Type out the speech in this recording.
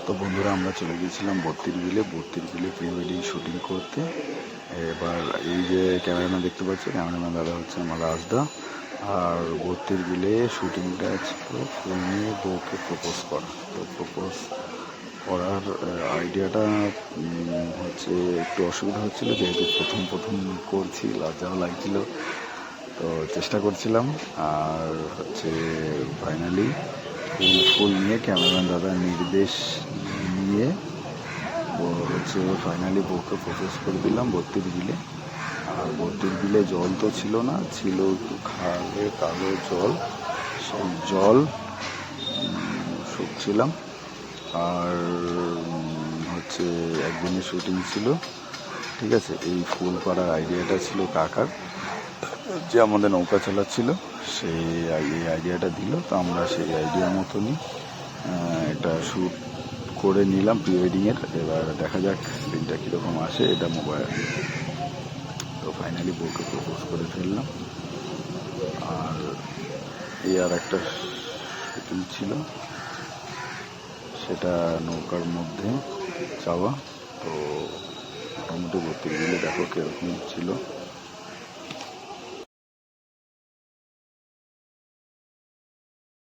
তো বন্ধুরা আমরা চলে গিয়েছিলাম বত্তির বিলে প্রি ওয়েডিং শুটিং করতে। এবার এই যে ক্যামেরাম্যান দেখতে পাচ্ছি, ক্যামেরাম্যান দাদা হচ্ছে আমার রাজদা। আর বত্তির বিলে শুটিংটা ছিল ফুল নিয়ে বউকে প্রপোজ করা। তো প্রপোজ করার আইডিয়াটা হচ্ছে একটু অসুবিধা হচ্ছিলো, যেহেতু প্রথম করছি, লজ্জাও লাগছিল। তো চেষ্টা করছিলাম, আর হচ্ছে ফাইনালি ফুল নিয়ে ক্যামেরাম্যান দাদার নির্দেশ নিয়ে হচ্ছে ফাইনালি বউকে প্রপোজ করে দিলাম বত্তির বিলে। আর বত্তির বিলে জল তো ছিল না, ছিল একটু খালে কালো জল। সেই জল শুকছিলাম। আর হচ্ছে একদিনের শুটিং ছিল, ঠিক আছে। এই ফুল পাড়ার আইডিয়াটা ছিল কাকার, যে আমাদের নৌকা চালাচ্ছিল, সেই এই আইডিয়াটা দিল। তো আমরা সেই আইডিয়া মতনই একটা শ্যুট করে নিলাম প্রি ওয়েডিংয়ের। এবার দেখা যাক দিনটা কীরকম আসে, এটা মোবাইল। তো ফাইনালি বউকে প্রপোজ করে ফেললাম। আর আর একটা শুটিং ছিল, সেটা নৌকার মধ্যে যাওয়া। তো মোটামুটি বত্তির বিলে দেখো কীরকম ছিল।